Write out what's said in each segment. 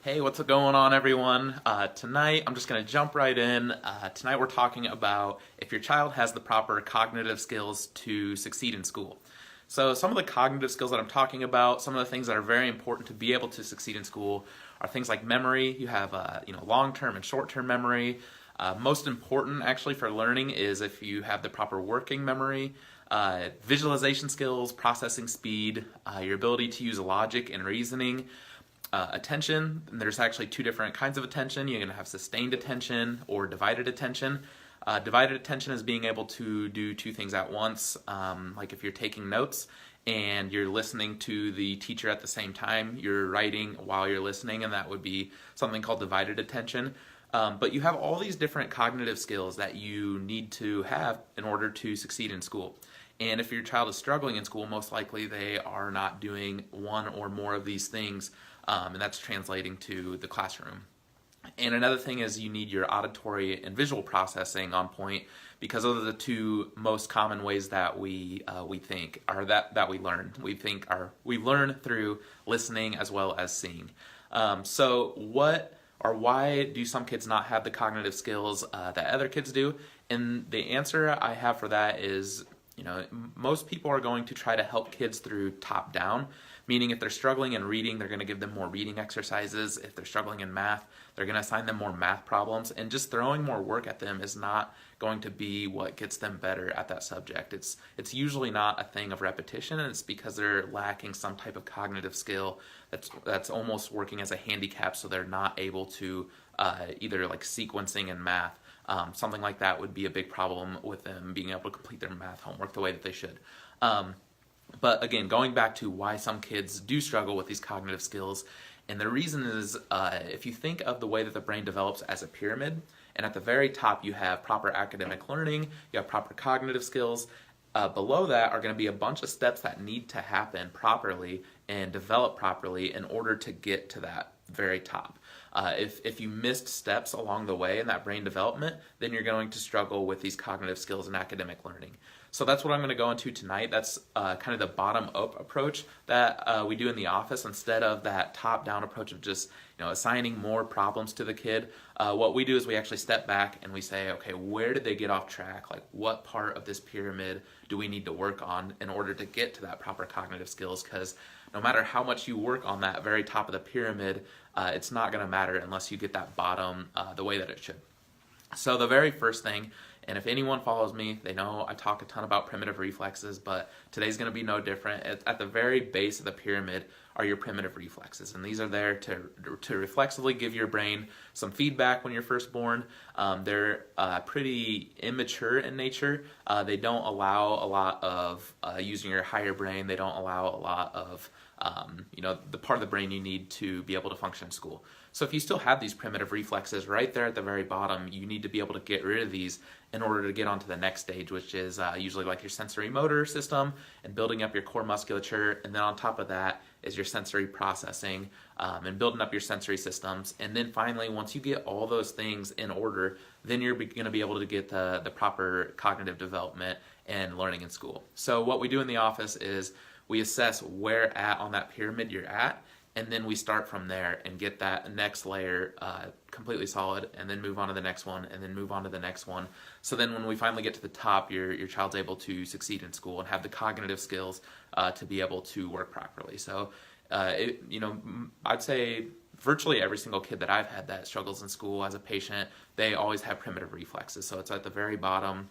Hey, what's going on, everyone? Tonight, I'm just going to jump right in. Tonight, we're talking about if your child has the proper cognitive skills to succeed in school. So, some of the cognitive skills that I'm talking about, some of the things that are very important to be able to succeed in school, are things like memory. You have, long-term and short-term memory. Most important, actually, for learning is if you have the proper working memory. Visualization skills, processing speed, your ability to use logic and reasoning. Attention, and there's actually two different kinds of attention. You're going to have sustained attention or divided attention. Divided attention is being able to do two things at once, like if you're taking notes and you're listening to the teacher at the same time, you're writing while you're listening, and that would be something called divided attention. But you have all these different cognitive skills that you need to have in order to succeed in school. And if your child is struggling in school, most likely they are not doing one or more of these things, and that's translating to the classroom. And another thing is you need your auditory and visual processing on point, because those are the two most common ways that we think, or that we learn. We learn through listening as well as seeing. So what or why do some kids not have the cognitive skills that other kids do? And the answer I have for that is, most people are going to try to help kids through top down, meaning if they're struggling in reading, they're going to give them more reading exercises. If they're struggling in math, they're going to assign them more math problems, and just throwing more work at them is not going to be what gets them better at that subject. It's usually not a thing of repetition, and it's because they're lacking some type of cognitive skill that's almost working as a handicap, so they're not able to either like sequencing in math. Something like that would be a big problem with them being able to complete their math homework the way that they should. But again, going back to why some kids do struggle with these cognitive skills, and the reason is if you think of the way that the brain develops as a pyramid, and at the very top you have proper academic learning, you have proper cognitive skills. Below that are going to be a bunch of steps that need to happen properly and develop properly in order to get to that very top. If you missed steps along the way in that brain development, then you're going to struggle with these cognitive skills and academic learning. So that's what I'm going to go into tonight. That's kind of the bottom-up approach that we do in the office instead of that top-down approach of just assigning more problems to the kid. What we do is we actually step back and we say, okay, where did they get off track? Like, what part of this pyramid do we need to work on in order to get to that proper cognitive skills? Because no matter how much you work on that very top of the pyramid, it's not going to matter unless you get that bottom the way that it should. So the very first thing, and if anyone follows me, they know I talk a ton about primitive reflexes, but today's going to be no different. At the very base of the pyramid are your primitive reflexes, and these are there to reflexively give your brain some feedback when you're first born. They're pretty immature in nature. They don't allow a lot of using your higher brain. They don't allow a lot of the part of the brain you need to be able to function in school. So if you still have these primitive reflexes right there at the very bottom, you need to be able to get rid of these in order to get onto the next stage, which is usually like your sensory motor system and building up your core musculature. And then on top of that is your sensory processing and building up your sensory systems. And then finally, once you get all those things in order, then you're going to be able to get the proper cognitive development and learning in school. So what we do in the office is we assess where at on that pyramid you're at, and then we start from there and get that next layer completely solid, and then move on to the next one, and then move on to the next one. So then when we finally get to the top, your child's able to succeed in school and have the cognitive skills to be able to work properly. So, I'd say virtually every single kid that I've had that struggles in school as a patient, they always have primitive reflexes. So it's at the very bottom.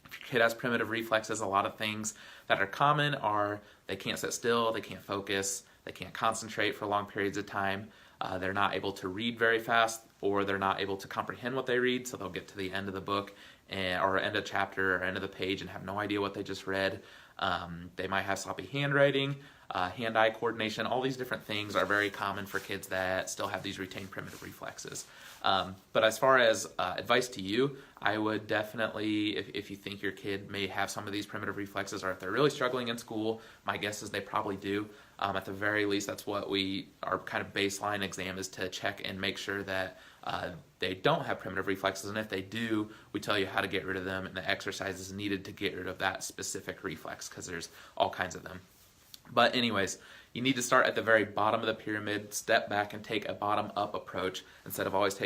If your kid has primitive reflexes, a lot of things that are common are they can't sit still, they can't focus, they can't concentrate for long periods of time, they're not able to read very fast, or they're not able to comprehend what they read, so they'll get to the end of the book or end of chapter or end of the page and have no idea what they just read. They might have sloppy handwriting, hand-eye coordination. All these different things are very common for kids that still have these retained primitive reflexes. But as far as advice to you, I would definitely, if you think your kid may have some of these primitive reflexes, or if they're really struggling in school, my guess is they probably do. At the very least, that's what our kind of baseline exam is, to check and make sure that they don't have primitive reflexes, and if they do, we tell you how to get rid of them and the exercises needed to get rid of that specific reflex, because there's all kinds of them. But anyways, you need to start at the very bottom of the pyramid, step back and take a bottom-up approach instead of always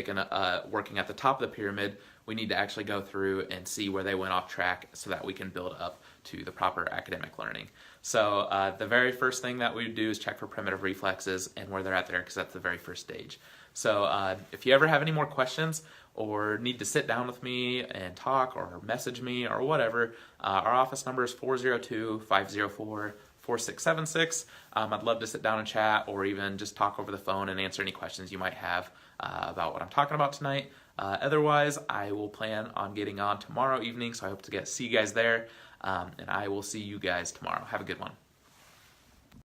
working at the top of the pyramid. We need to actually go through and see where they went off track so that we can build up to the proper academic learning. So the very first thing that we do is check for primitive reflexes and where they're at there, because that's the very first stage. So if you ever have any more questions or need to sit down with me and talk or message me or whatever, our office number is 402-504-4676. I'd love to sit down and chat, or even just talk over the phone and answer any questions you might have about what I'm talking about tonight. Otherwise, I will plan on getting on tomorrow evening, so I hope to see you guys there, and I will see you guys tomorrow. Have a good one.